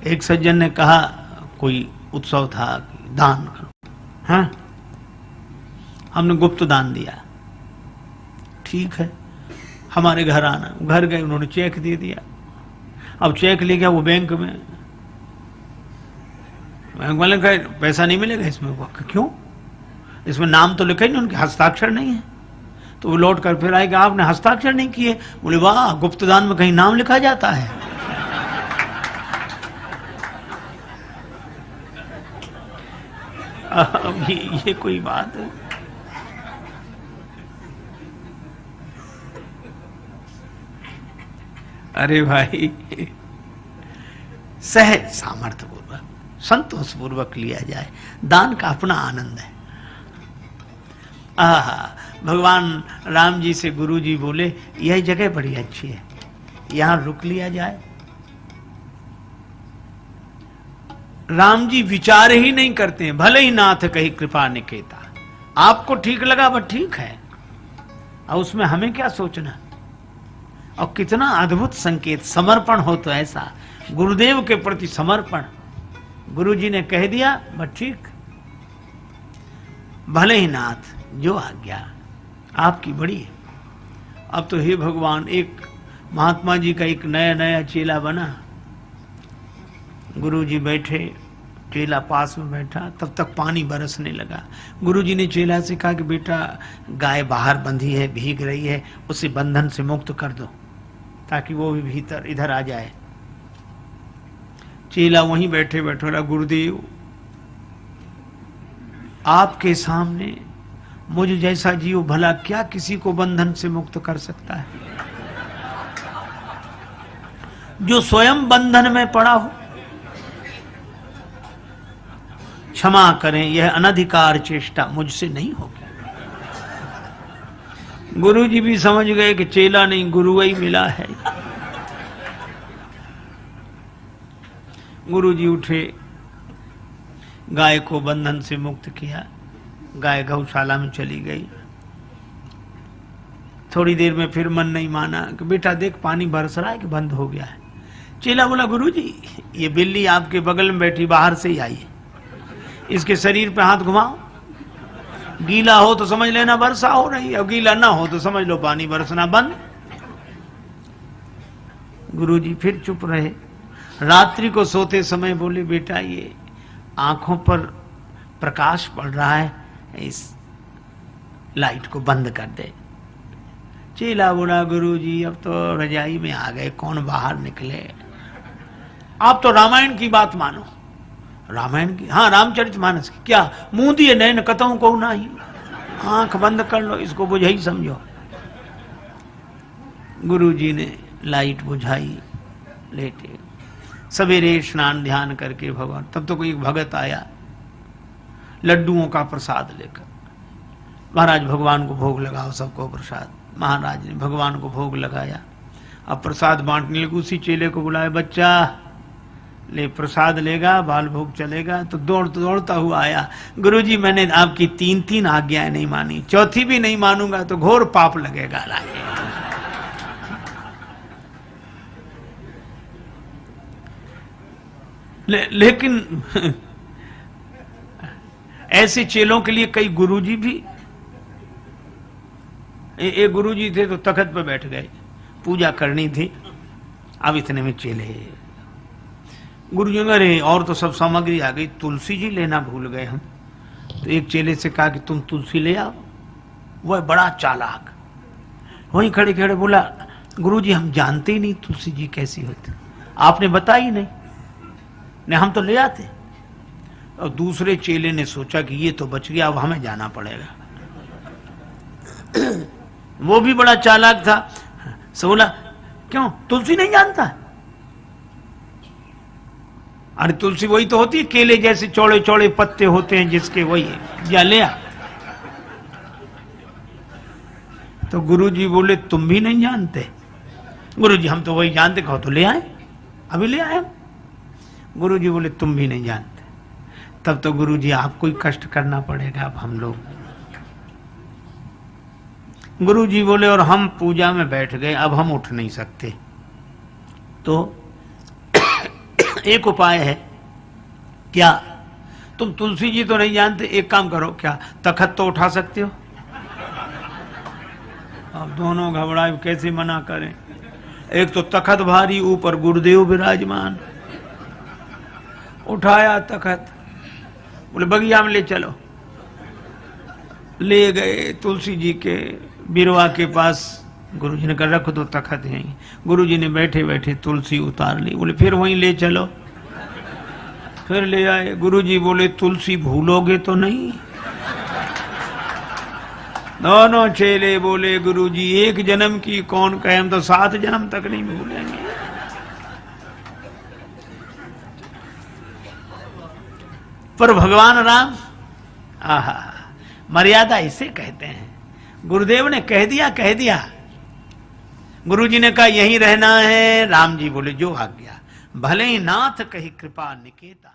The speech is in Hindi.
एक सज्जन ने कहा, कोई उत्सव था, दान करो। हाँ, हमने गुप्त दान दिया। ठीक है, हमारे घर आना। घर गए, उन्होंने चेक दे दिया। अब चेक ले गया वो बैंक में। बैंक वाले कहे पैसा नहीं मिलेगा इसमें। वो क्यों? इसमें नाम तो लिखा ही नहीं, उनके हस्ताक्षर नहीं है। तो वो लौट कर फिर आए कि आपने हस्ताक्षर नहीं किए। बोले वाह, गुप्त दान में कहीं नाम लिखा जाता है? अब ये कोई बात है? अरे भाई, सहज सामर्थ्य पूर्वक, संतोष पूर्वक लिया जाए। दान का अपना आनंद है। भगवान राम जी से गुरु जी बोले, यह जगह बड़ी अच्छी है, यहां रुक लिया जाए। राम जी विचार ही नहीं करते हैं, भले ही नाथ कही कृपा निकेता। आपको ठीक लगा वह ठीक है, और उसमें हमें क्या सोचना। और कितना अद्भुत संकेत, समर्पण हो तो ऐसा, गुरुदेव के प्रति समर्पण। गुरु जी ने कह दिया बस ठीक, भले ही नाथ जो आज्ञा आपकी बड़ी है। अब तो हे भगवान, एक महात्मा जी का एक नया नया चेला बना। गुरु जी बैठे, चेला पास में बैठा, तब तक पानी बरसने लगा। गुरु जी ने चेला से कहा कि बेटा, गाय बाहर बंधी है, भीग रही है, उसे बंधन से मुक्त कर दो ताकि वो भी भीतर इधर आ जाए। चेला वहीं बैठे बैठे रहा, गुरुदेव आपके सामने मुझ जैसा जीव भला क्या किसी को बंधन से मुक्त कर सकता है, जो स्वयं बंधन में पड़ा हो। क्षमा करें, यह अनधिकार चेष्टा मुझसे नहीं होगी। गुरु जी भी समझ गए कि चेला नहीं, गुरु ही मिला है। गुरु जी उठे, गाय को बंधन से मुक्त किया। गाय गौशाला में चली गई। थोड़ी देर में फिर मन नहीं माना कि बेटा देख पानी बरस रहा है कि बंद हो गया है। चेला बोला, गुरु जी ये बिल्ली आपके बगल में बैठी बाहर से ही आई है, इसके शरीर पे हाथ घुमाओ, गीला हो तो समझ लेना वर्षा हो रही है, और गीला ना हो तो समझ लो पानी बरसना बंद। गुरु जी फिर चुप रहे। रात्रि को सोते समय बोले, बेटा ये आंखों पर प्रकाश पड़ रहा है, इस लाइट को बंद कर दे। चेला बोला, गुरु जी अब तो रजाई में आ गए, कौन बाहर निकले। आप तो रामायण की बात मानो। रामायण की? हाँ, रामचरितमानस की। क्या मुंह दिए नैन कतों को नहीं, आंख बंद कर लो, इसको बुझाई समझो। गुरु जी ने लाइट बुझाई, लेटे। सवेरे स्नान ध्यान करके भगवान, तब तो कोई भगत आया लड्डुओं का प्रसाद लेकर। महाराज भगवान को भोग लगाओ, सबको प्रसाद। महाराज ने भगवान को भोग लगाया, अब प्रसाद बांटने लगे। उसी चेले को बुलाया, बच्चा ले प्रसाद लेगा, बाल भोग चलेगा। तो दौड़ता हुआ आया, गुरुजी मैंने आपकी 3 आज्ञाएं नहीं मानी, चौथी भी नहीं मानूंगा तो घोर पाप लगेगा। लेकिन ऐसे चेलों के लिए कई गुरुजी भी, एक गुरुजी थे तो तख्त पे बैठ गए, पूजा करनी थी। अब इतने में चेले, गुरुजी ने अरे और तो सब सामग्री आ गई, तुलसी जी लेना भूल गए हम। तो एक चेले से कहा कि तुम तुलसी ले आओ। वह बड़ा चालाक वहीं खड़े खड़े बोला, गुरुजी हम जानते ही नहीं तुलसी जी कैसी होती, आपने बताई नहीं, नहीं हम तो ले आते। और दूसरे चेले ने सोचा कि ये तो बच गया, अब हमें जाना पड़ेगा। वो भी बड़ा चालाक था, सो बोला क्यों तुलसी नहीं जानता? अरे तुलसी वही तो होती है, केले जैसे चौड़े चौड़े पत्ते होते हैं जिसके, वही या ले आ। तो गुरुजी बोले तुम भी नहीं जानते? गुरुजी हम तो वही जानते, कहो तो ले आए, अभी ले आए। गुरुजी बोले तुम भी नहीं जानते। तब तो गुरुजी आपको ही कष्ट करना पड़ेगा अब हम लोग। गुरुजी बोले और हम पूजा में बैठ गए, अब हम उठ नहीं सकते। तो एक उपाय है। क्या? तुम तुलसी जी तो नहीं जानते, एक काम करो, क्या तखत तो उठा सकते हो? अब दोनों घबराए, कैसे मना करें। एक तो तखत भारी, ऊपर गुरुदेव विराजमान। उठाया तखत, बोले बगिया में ले चलो। ले गए तुलसी जी के बिरवा के पास। गुरु जी ने कहा रख दो तखत यहीं। गुरु जी ने बैठे बैठे तुलसी उतार ली। बोले फिर वहीं ले चलो। फिर ले आए। गुरु जी बोले तुलसी भूलोगे तो नहीं? दोनों चेले बोले गुरु जी एक जन्म की कौन कहे, हम तो 7 जन्म तक नहीं भूलेंगे। पर भगवान राम, आहा, मर्यादा इसे कहते हैं। गुरुदेव ने कह दिया। गुरु जी ने कहा यहीं रहना है। राम जी बोले जो आज्ञा। भले ही नाथ कही कृपा निकेता।